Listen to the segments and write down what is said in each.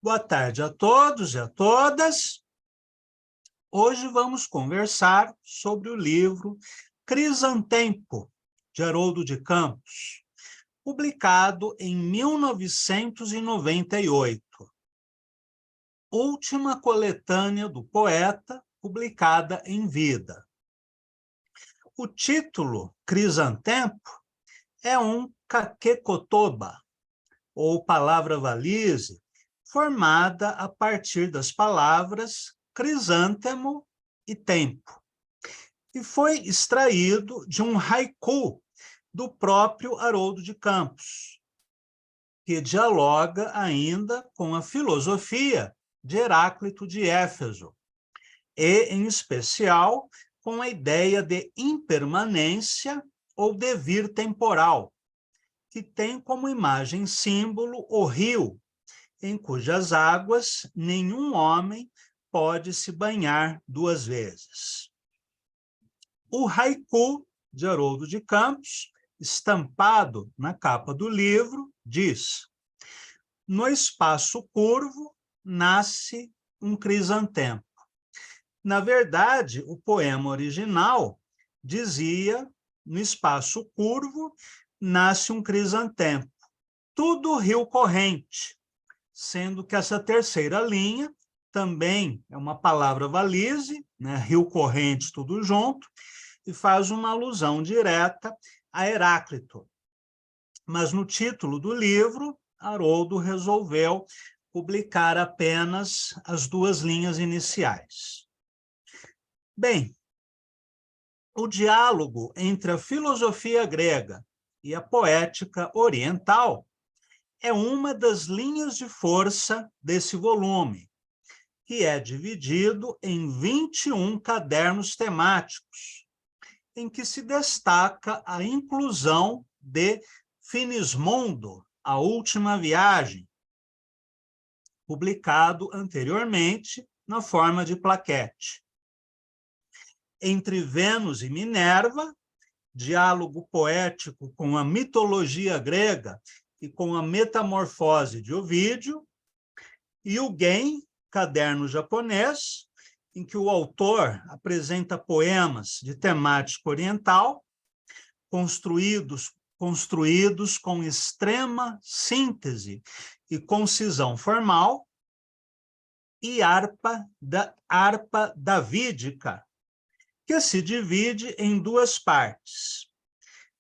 Boa tarde a todos e a todas. Hoje vamos conversar sobre o livro Crisantempo, de Haroldo de Campos, publicado em 1998. Última coletânea do poeta, publicada em vida. O título, Crisantempo, é um caquecotoba, ou palavra valise, formada a partir das palavras crisântemo e tempo, e foi extraído de um haiku do próprio Haroldo de Campos, que dialoga ainda com a filosofia de Heráclito de Éfeso, e, em especial, com a ideia de impermanência ou devir temporal, que tem como imagem símbolo o rio, em cujas águas nenhum homem pode se banhar duas vezes. O haiku de Haroldo de Campos, estampado na capa do livro, diz: no espaço curvo nasce um crisantempo. Na verdade, o poema original dizia: no espaço curvo nasce um crisantempo, tudo rio corrente, sendo que essa terceira linha também é uma palavra valise, né? Rio corrente, tudo junto, e faz uma alusão direta a Heráclito. Mas no título do livro, Haroldo resolveu publicar apenas as duas linhas iniciais. Bem, o diálogo entre a filosofia grega e a poética oriental é uma das linhas de força desse volume, que é dividido em 21 cadernos temáticos, em que se destaca a inclusão de Finismondo, A Última Viagem, publicado anteriormente na forma de plaquete. Entre Vênus e Minerva, diálogo poético com a mitologia grega e com a metamorfose de Ovídio, e o Gen, caderno japonês, em que o autor apresenta poemas de temática oriental, construídos com extrema síntese e concisão formal, e harpa davídica, que se divide em duas partes.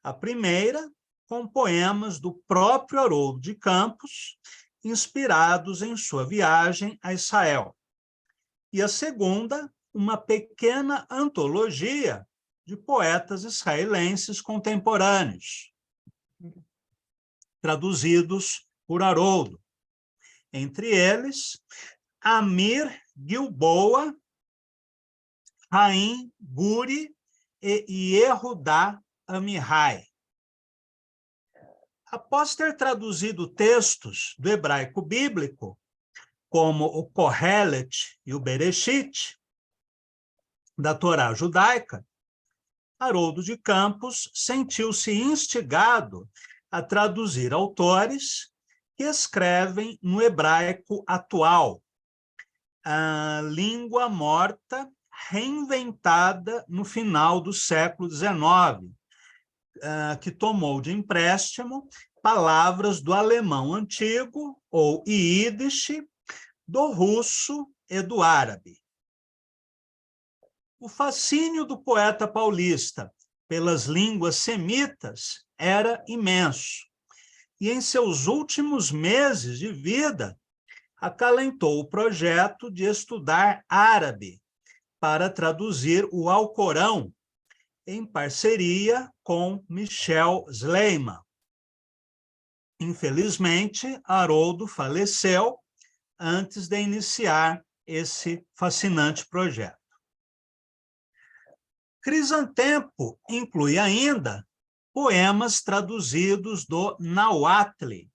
A primeira, com poemas do próprio Haroldo de Campos, inspirados em sua viagem a Israel. E a segunda, uma pequena antologia de poetas israelenses contemporâneos, traduzidos por Haroldo. Entre eles, Amir Gilboa, Haim Guri e Yehudá Amihai. Após ter traduzido textos do hebraico bíblico, como o Kohelet e o Bereshit, da Torá judaica, Haroldo de Campos sentiu-se instigado a traduzir autores que escrevem no hebraico atual, a língua morta reinventada no final do século XIX, que tomou de empréstimo palavras do alemão antigo, ou Yiddish, do russo e do árabe. O fascínio do poeta paulista pelas línguas semitas era imenso, e em seus últimos meses de vida acalentou o projeto de estudar árabe para traduzir o Alcorão, em parceria com Michel Sleiman. Infelizmente, Haroldo faleceu antes de iniciar esse fascinante projeto. Crisantempo inclui ainda poemas traduzidos do Nahuatl,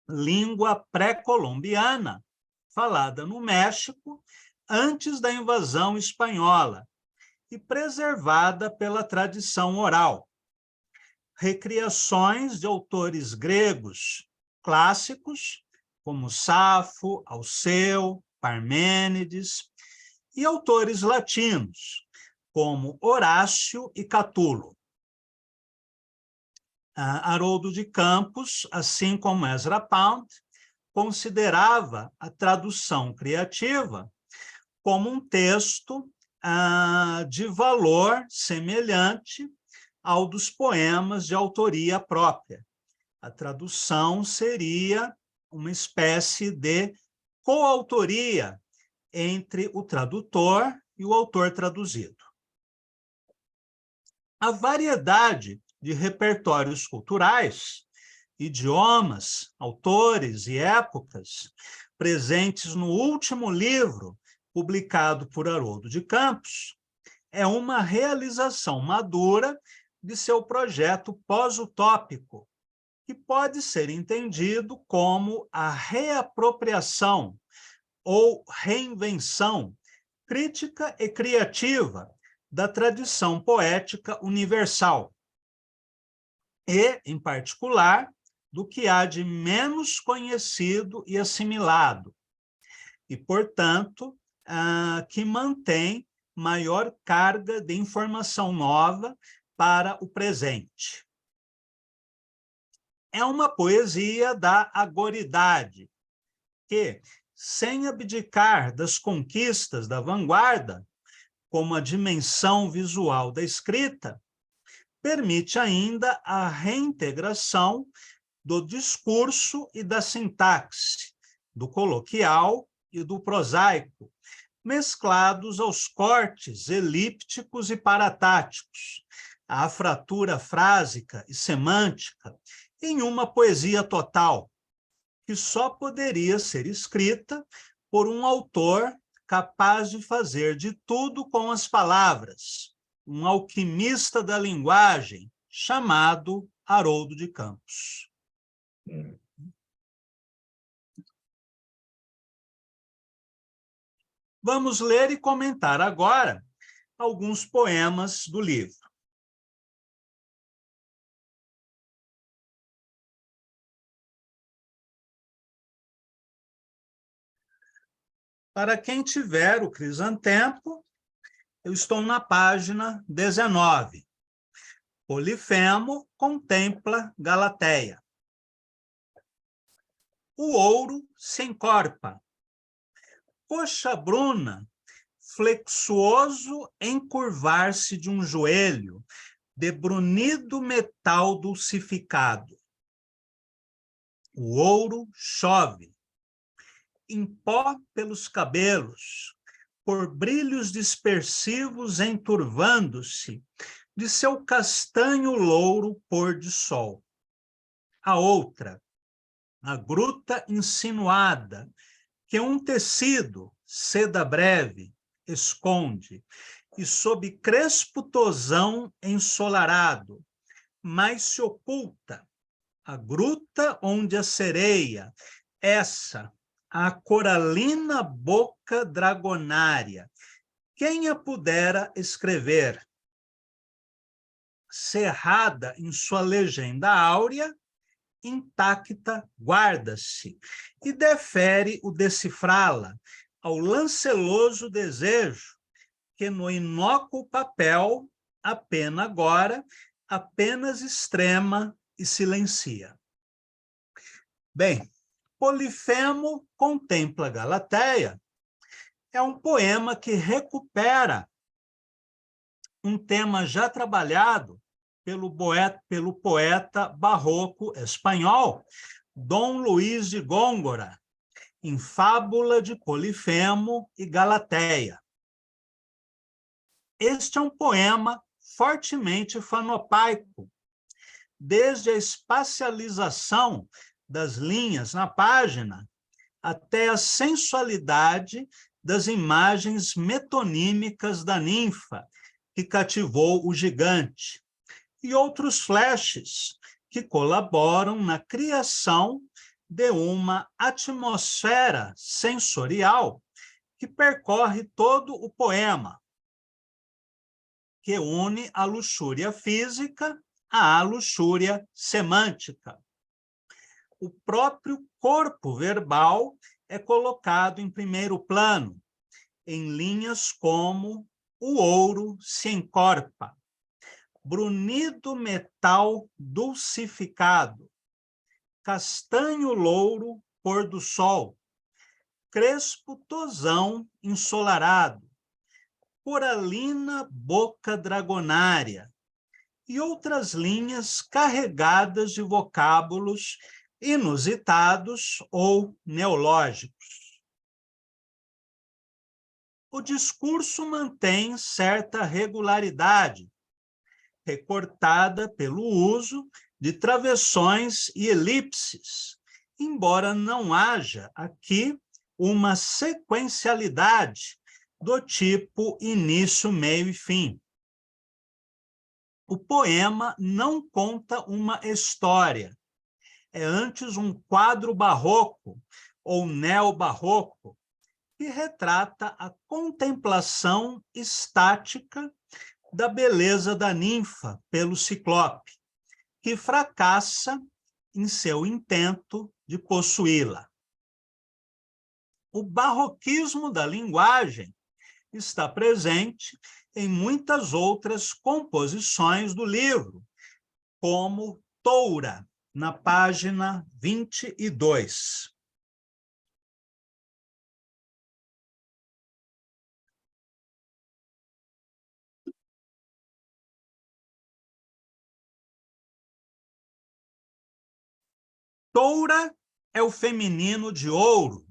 língua pré-colombiana, falada no México antes da invasão espanhola e preservada pela tradição oral. Recriações de autores gregos clássicos como Safo, Alceu, Parmênides, e autores latinos, como Horácio e Catulo. Haroldo de Campos, assim como Ezra Pound, considerava a tradução criativa como um texto de valor semelhante ao dos poemas de autoria própria. A tradução seria uma espécie de coautoria entre o tradutor e o autor traduzido. A variedade de repertórios culturais, idiomas, autores e épocas presentes no último livro publicado por Haroldo de Campos é uma realização madura de seu projeto pós-utópico, que pode ser entendido como a reapropriação ou reinvenção crítica e criativa da tradição poética universal, e, em particular, do que há de menos conhecido e assimilado, e, portanto, que mantém maior carga de informação nova para o presente. É uma poesia da agoridade, que, sem abdicar das conquistas da vanguarda, como a dimensão visual da escrita, permite ainda a reintegração do discurso e da sintaxe, do coloquial e do prosaico, mesclados aos cortes elípticos e paratáticos, à fratura frásica e semântica, em uma poesia total, que só poderia ser escrita por um autor capaz de fazer de tudo com as palavras, um alquimista da linguagem chamado Haroldo de Campos. Vamos ler e comentar agora alguns poemas do livro. Para quem tiver o Crisantempo, eu estou na página 19. Polifemo contempla Galateia. O ouro se encorpa. Coxa bruna, flexuoso encurvar-se de um joelho, de brunido metal dulcificado. O ouro chove, em pó pelos cabelos, por brilhos dispersivos enturvando-se de seu castanho louro pôr de sol. A outra, a gruta insinuada, que um tecido, seda breve, esconde, e sob crespo tosão ensolarado, mas se oculta, a gruta onde a sereia, essa, a coralina boca dragonária, quem a pudera escrever? Cerrada em sua legenda áurea, intacta guarda-se, e defere o decifrá-la ao lanceloso desejo, que no inócuo papel, a pena agora, apenas extrema e silencia. Bem, Polifemo contempla Galateia é um poema que recupera um tema já trabalhado pelo poeta barroco espanhol Dom Luís de Góngora, em Fábula de Polifemo e Galateia. Este é um poema fortemente fanopaico, desde a espacialização das linhas na página até a sensualidade das imagens metonímicas da ninfa que cativou o gigante, e outros flashes que colaboram na criação de uma atmosfera sensorial que percorre todo o poema, que une a luxúria física à luxúria semântica. o próprio corpo verbal é colocado em primeiro plano, em linhas como o ouro se encorpa, brunido metal dulcificado, castanho louro pôr do sol, crespo tosão ensolarado, coralina boca dragonária, e outras linhas carregadas de vocábulos inusitados ou neológicos. O discurso mantém certa regularidade, recortada pelo uso de travessões e elipses, embora não haja aqui uma sequencialidade do tipo início, meio e fim. O poema não conta uma história, é antes um quadro barroco ou neobarroco que retrata a contemplação estática da beleza da ninfa pelo ciclope, que fracassa em seu intento de possuí-la. O barroquismo da linguagem está presente em muitas outras composições do livro, como Toura, na página 22. Toura é o feminino de ouro,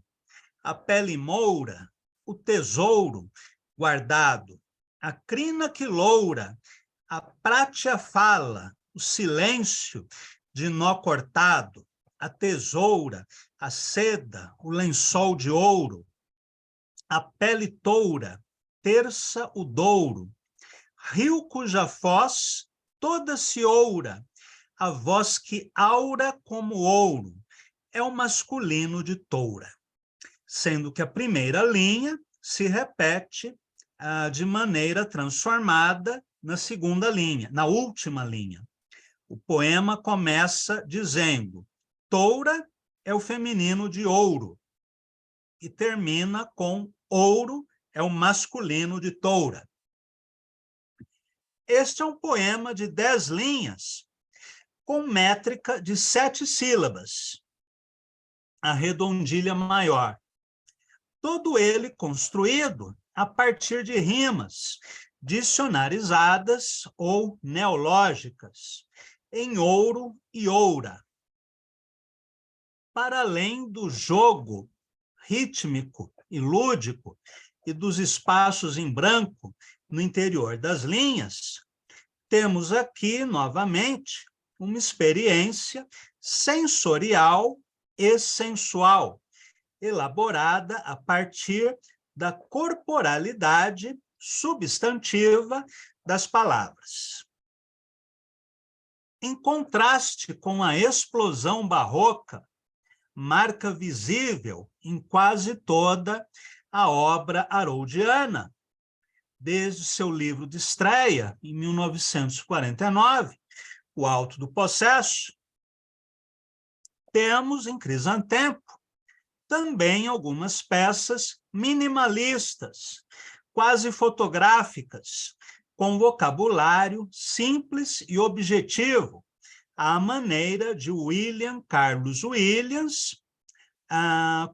a pele moura, o tesouro guardado, a crina que loura, a prátia fala, o silêncio de nó cortado, a tesoura, a seda, o lençol de ouro, a pele toura, terça o douro, rio cuja foz toda se oura, a voz que aura como ouro, é o masculino de toura, sendo que a primeira linha se repete de maneira transformada na segunda linha, na última linha. O poema começa dizendo: Toura é o feminino de ouro, e termina com ouro é o masculino de toura. Este é um poema de 10 linhas, com métrica de 7 sílabas, a redondilha maior. Todo ele construído a partir de rimas dicionarizadas ou neológicas, em ouro e oura. Para além do jogo rítmico e lúdico e dos espaços em branco no interior das linhas, temos aqui, novamente, uma experiência sensorial e sensual, elaborada a partir da corporalidade substantiva das palavras. Em contraste com a explosão barroca, marca visível em quase toda a obra haroldiana, desde seu livro de estreia, em 1949, O Alto do Possesso, temos em Crisantempo também algumas peças minimalistas, quase fotográficas, com vocabulário simples e objetivo, à maneira de William Carlos Williams,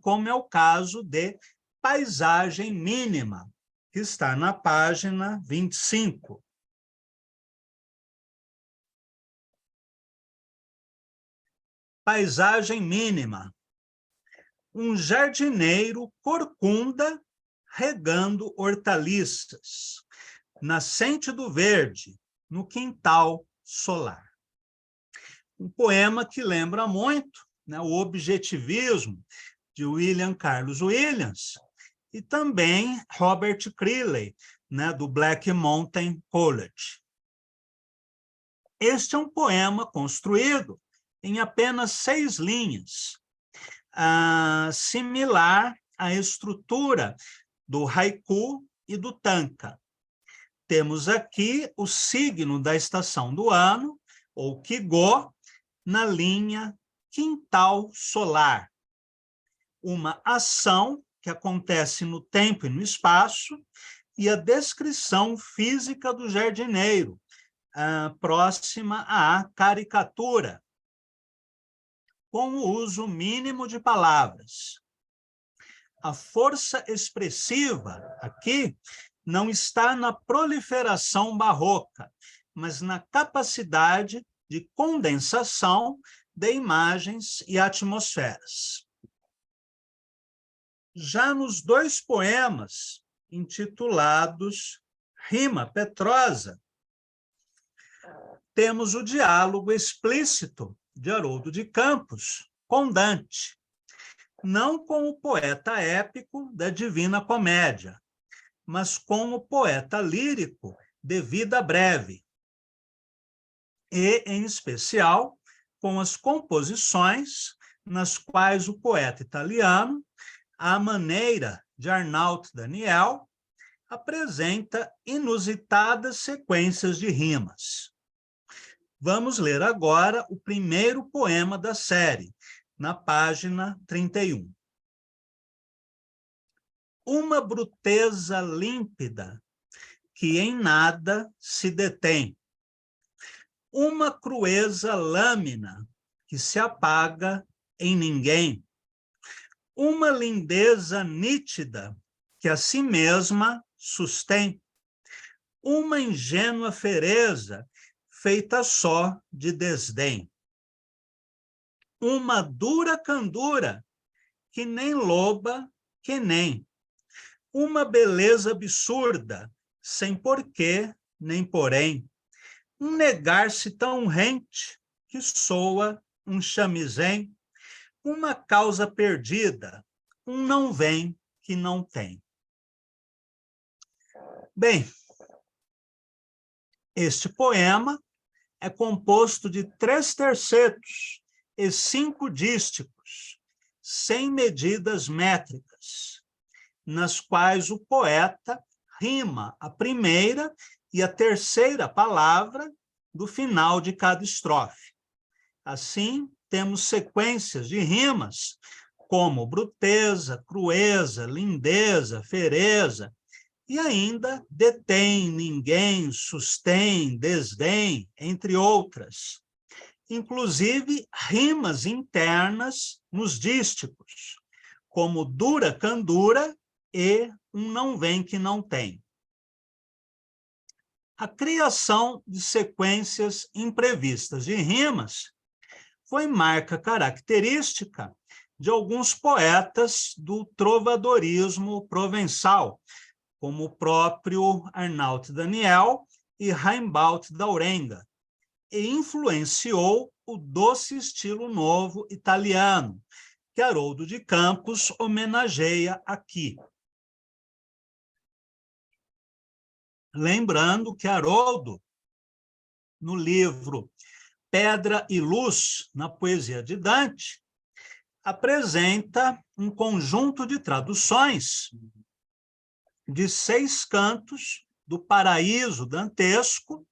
como é o caso de Paisagem Mínima, que está na página 25. Paisagem Mínima. Um jardineiro corcunda regando hortaliças, nascente do verde, no quintal solar. Um poema que lembra muito, né, o objetivismo de William Carlos Williams e também Robert Creeley, né, do Black Mountain College. Este é um poema construído em apenas 6 linhas, similar à estrutura do haiku e do tanka. Temos aqui o signo da estação do ano, ou Kigo, na linha quintal solar, uma ação que acontece no tempo e no espaço, e a descrição física do jardineiro, próxima à caricatura, com o uso mínimo de palavras. A força expressiva aqui não está na proliferação barroca, mas na capacidade de condensação de imagens e atmosferas. Já nos dois poemas intitulados Rima Petrosa, temos o diálogo explícito de Haroldo de Campos com Dante, não com o poeta épico da Divina Comédia, mas com o poeta lírico de Vida Breve, e, em especial, com as composições nas quais o poeta italiano, à maneira de Arnaut Daniel, apresenta inusitadas sequências de rimas. Vamos ler agora o primeiro poema da série, na página 31. Uma bruteza límpida que em nada se detém, uma crueza lâmina que se apaga em ninguém, uma lindeza nítida que a si mesma sustém, uma ingênua fereza feita só de desdém, uma dura candura que nem loba, que nem, uma beleza absurda, sem porquê nem porém, um negar-se tão rente que soa um chamizém, uma causa perdida, um não vem que não tem. Bem, este poema é composto de 3 tercetos e 5 dísticos, sem medidas métricas, nas quais o poeta rima a primeira e a terceira palavra do final de cada estrofe. Assim, temos sequências de rimas como bruteza, crueza, lindeza, fereza, e ainda detém, ninguém, sustém, desdém, entre outras. Inclusive, rimas internas nos dísticos, como dura candura e um não vem que não tem. A criação de sequências imprevistas de rimas foi marca característica de alguns poetas do trovadorismo provençal, como o próprio Arnaut Daniel e Rimbaud da Arenga, e influenciou o doce estilo novo italiano, que Haroldo de Campos homenageia aqui. Lembrando que Haroldo, no livro Pedra e Luz, na poesia de Dante, apresenta um conjunto de traduções de 6 cantos do paraíso dantesco,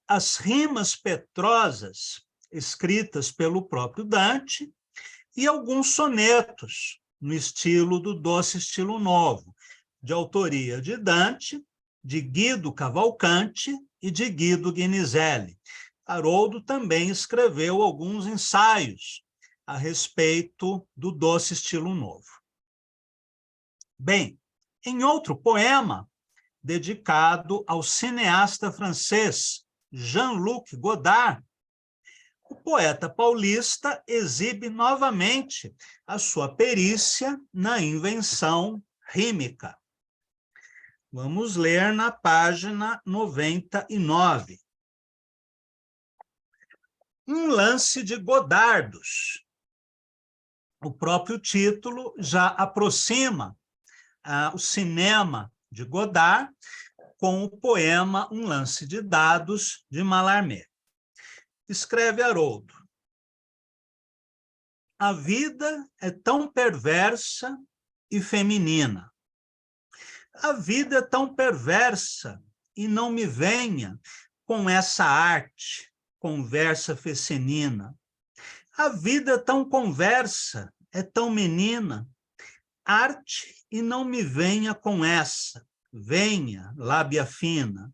as rimas petrosas escritas pelo próprio Dante e alguns sonetos no estilo do doce estilo novo, de autoria de Dante, de Guido Cavalcanti e de Guido Guinizelli. Haroldo também escreveu alguns ensaios a respeito do doce estilo novo. Bem, em outro poema, dedicado ao cineasta francês Jean-Luc Godard, o poeta paulista exibe novamente a sua perícia na invenção rímica. Vamos ler na página 99. Um lance de Godardos. O próprio título já aproxima o cinema de Godard com o poema Um Lance de Dados, de Mallarmé. Escreve Haroldo: a vida é tão perversa e feminina. A vida é tão perversa e não me venha com essa arte, conversa fecenina. A vida é tão conversa, é tão menina. Arte e não me venha com essa. Venha, lábia fina.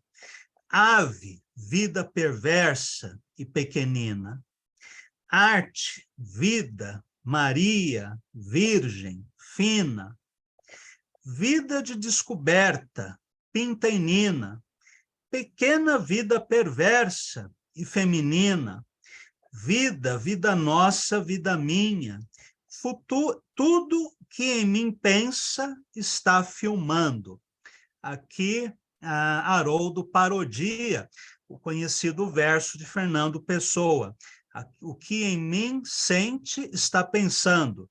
Ave, vida perversa e pequenina. Arte, vida, Maria, virgem, fina. Vida de descoberta, pinta e nina. Pequena vida perversa e feminina. Vida, vida nossa, vida minha. Tudo que em mim pensa está filmando. Aqui, Haroldo parodia o conhecido verso de Fernando Pessoa. O que em mim sente está pensando.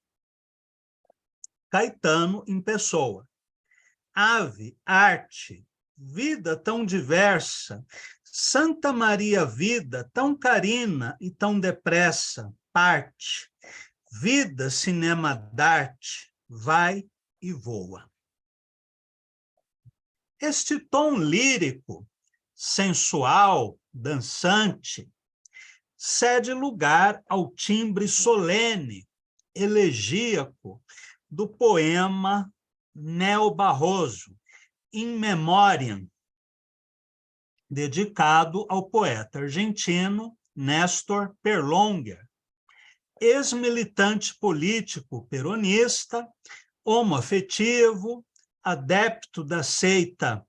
Caetano em Pessoa. Ave, arte, vida tão diversa, Santa Maria vida, tão carina e tão depressa, parte, vida, cinema d'arte, vai e voa. Este tom lírico, sensual, dançante, cede lugar ao timbre solene, elegíaco, do poema neobarroso, In Memoriam, dedicado ao poeta argentino Néstor Perlonger, ex-militante político peronista, homoafetivo, adepto da seita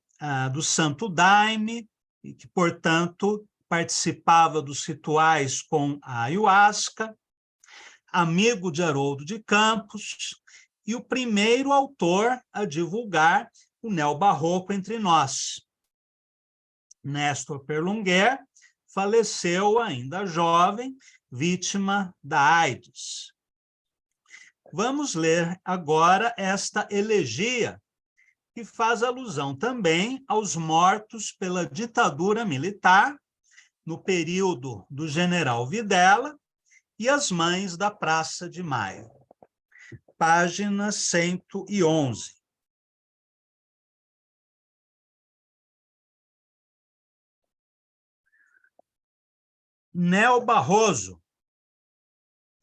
do Santo Daime, e que, portanto, participava dos rituais com a ayahuasca, amigo de Haroldo de Campos, e o primeiro autor a divulgar o neobarroco entre nós. Néstor Perlonger faleceu ainda jovem, vítima da AIDS. Vamos ler agora esta elegia, que faz alusão também aos mortos pela ditadura militar, no período do general Videla, e as mães da Praça de Maio. Página 111. Nel Barroso,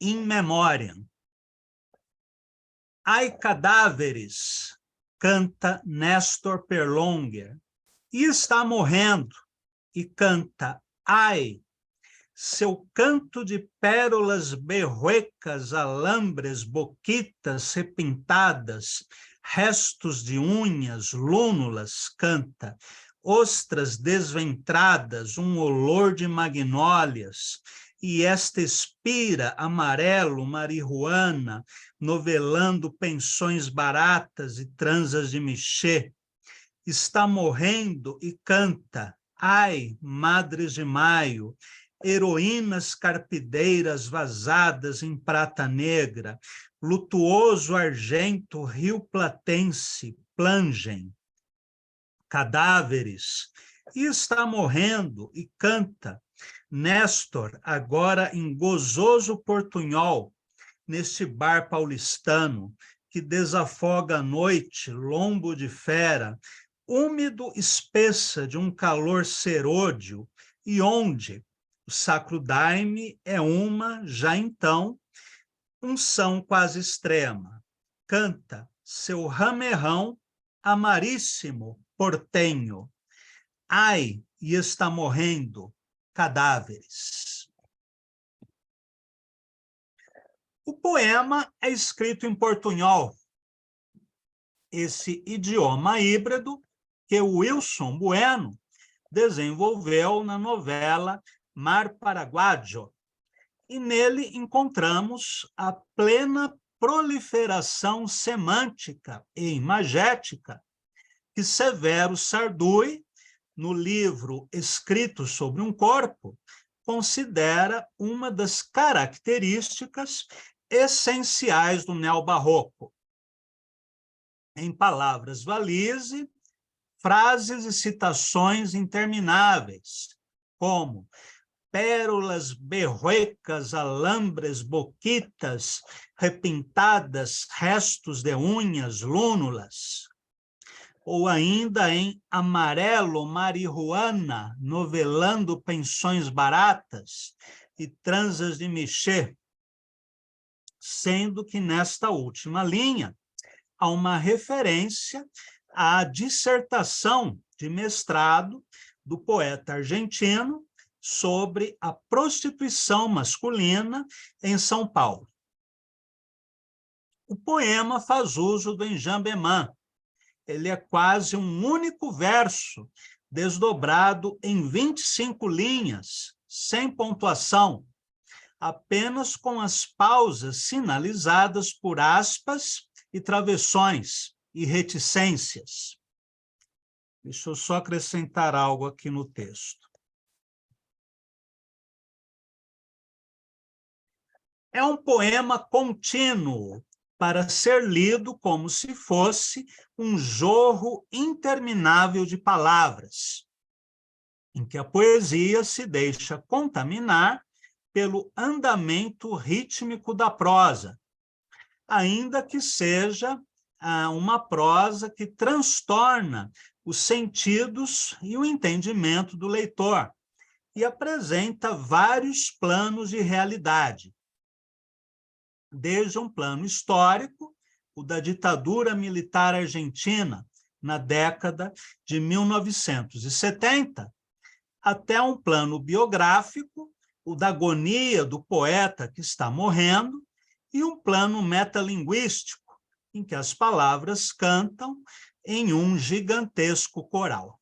In Memoriam. Ai, cadáveres, canta Néstor Perlonger, e está morrendo, e canta, ai, seu canto de pérolas berruecas, alambres, boquitas repintadas, restos de unhas, lúnulas, canta, ostras desventradas, um olor de magnólias, e esta espira amarelo, marihuana, novelando pensões baratas e transas de michê, está morrendo e canta, ai, madres de maio, heroínas carpideiras vazadas em prata negra, lutuoso argento rio platense, plangem, cadáveres, e está morrendo e canta, Néstor, agora em gozoso portunhol, neste bar paulistano, que desafoga a noite, lombo de fera, úmido, espessa de um calor serôdio, e onde o Sacro Daime é uma, já então, unção quase extrema. Canta seu ramerrão amaríssimo portenho. Ai, e está morrendo, cadáveres. O poema é escrito em portunhol, esse idioma híbrido que Wilson Bueno desenvolveu na novela Mar Paraguayo, e nele encontramos a plena proliferação semântica e imagética que Severo Sarduy, no livro Escrito sobre um Corpo, considera uma das características essenciais do neobarroco. Em palavras valise, frases e citações intermináveis, como pérolas berruecas, alambres, boquitas, repintadas, restos de unhas, lúnulas. Ou ainda em amarelo, marihuana, novelando pensões baratas e transas de michê, sendo que nesta última linha há uma referência à dissertação de mestrado do poeta argentino sobre a prostituição masculina em São Paulo. O poema faz uso do enjambemã. Ele é quase um único verso, desdobrado em 25 linhas, sem pontuação, apenas com as pausas sinalizadas por aspas e travessões e reticências. Deixa eu só acrescentar algo aqui no texto. É um poema contínuo, para ser lido como se fosse um jorro interminável de palavras, em que a poesia se deixa contaminar pelo andamento rítmico da prosa, ainda que seja uma prosa que transtorna os sentidos e o entendimento do leitor, e apresenta vários planos de realidade, desde um plano histórico, o da ditadura militar argentina, na década de 1970, até um plano biográfico, o da agonia do poeta que está morrendo, e um plano metalinguístico, em que as palavras cantam em um gigantesco coral.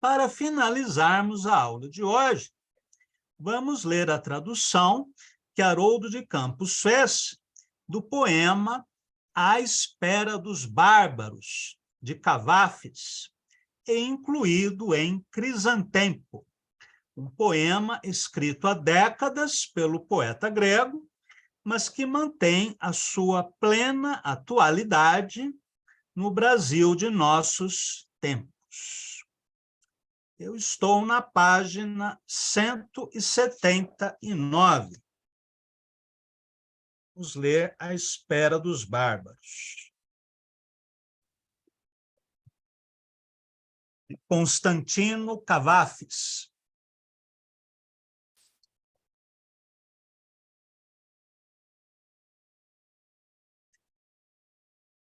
Para finalizarmos a aula de hoje, vamos ler a tradução que Haroldo de Campos fez do poema À Espera dos Bárbaros, de Cavafis, e incluído em Crisantempo, um poema escrito há décadas pelo poeta grego, mas que mantém a sua plena atualidade no Brasil de nossos tempos. Eu estou na página 179. Vamos ler A Espera dos Bárbaros. Constantino Cavafis.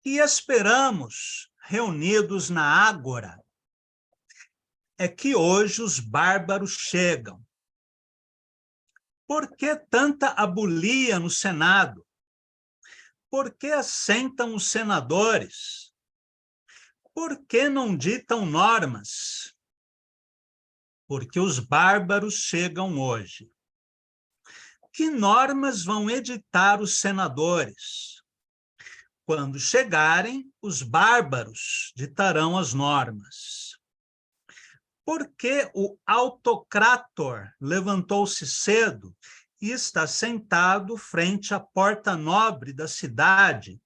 E esperamos, reunidos na ágora, é que hoje os bárbaros chegam. Por que tanta abulia no Senado? Por que assentam os senadores? Por que não ditam normas? Porque os bárbaros chegam hoje. Que normas vão editar os senadores? Quando chegarem, os bárbaros ditarão as normas. Por que o autocrator levantou-se cedo e está sentado frente à porta nobre da cidade,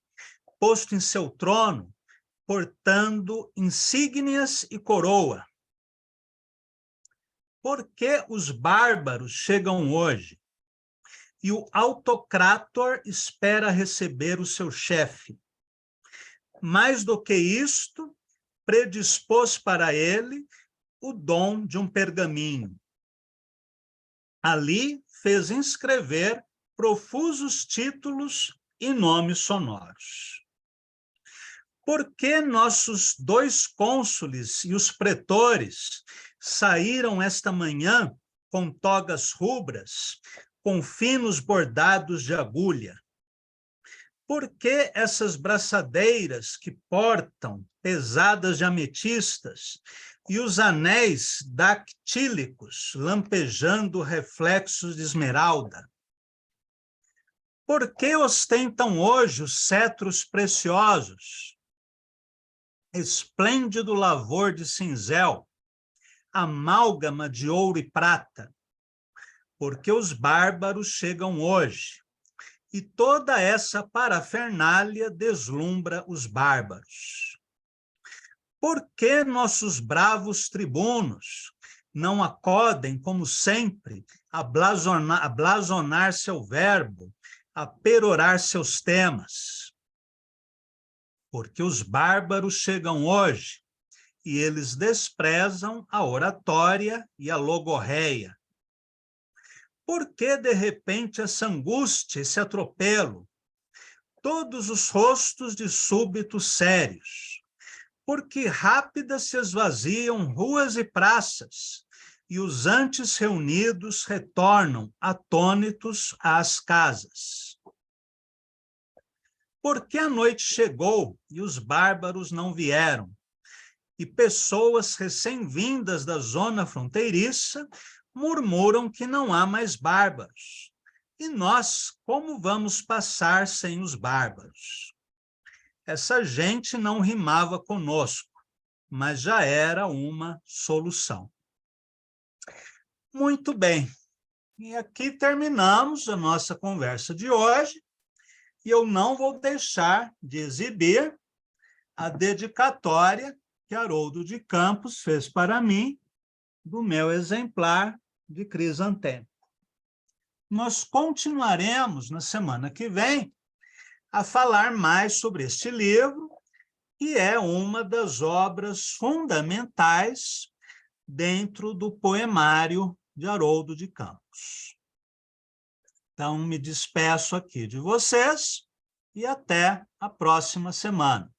posto em seu trono, portando insígnias e coroa? Por que os bárbaros chegam hoje e o autocrator espera receber o seu chefe? Mais do que isto, predispôs para ele o dom de um pergaminho. Ali fez inscrever profusos títulos e nomes sonoros. Por que nossos 2 cônsules e os pretores saíram esta manhã com togas rubras, com finos bordados de agulha? Por que essas braçadeiras que portam, pesadas de ametistas, e os anéis dactílicos, lampejando reflexos de esmeralda? Por que ostentam hoje os cetros preciosos, esplêndido lavor de cinzel, amálgama de ouro e prata? Porque os bárbaros chegam hoje, e toda essa parafernália deslumbra os bárbaros. Por que nossos bravos tribunos não acodem, como sempre, a blasonar seu verbo, a perorar seus temas? Porque os bárbaros chegam hoje e eles desprezam a oratória e a logorreia. Por que, de repente, essa angústia, esse atropelo? Todos os rostos de súbito sérios. Porque rápidas se esvaziam ruas e praças, e os antes reunidos retornam atônitos às casas. Porque a noite chegou e os bárbaros não vieram, e pessoas recém-vindas da zona fronteiriça murmuram que não há mais bárbaros. E nós, como vamos passar sem os bárbaros? Essa gente não rimava conosco, mas já era uma solução. Muito bem. E aqui terminamos a nossa conversa de hoje, e eu não vou deixar de exibir a dedicatória que Haroldo de Campos fez para mim do meu exemplar de Crisantemo. Nós continuaremos na semana que vem a falar mais sobre este livro, que é uma das obras fundamentais dentro do poemário de Haroldo de Campos. Então, me despeço aqui de vocês e até a próxima semana.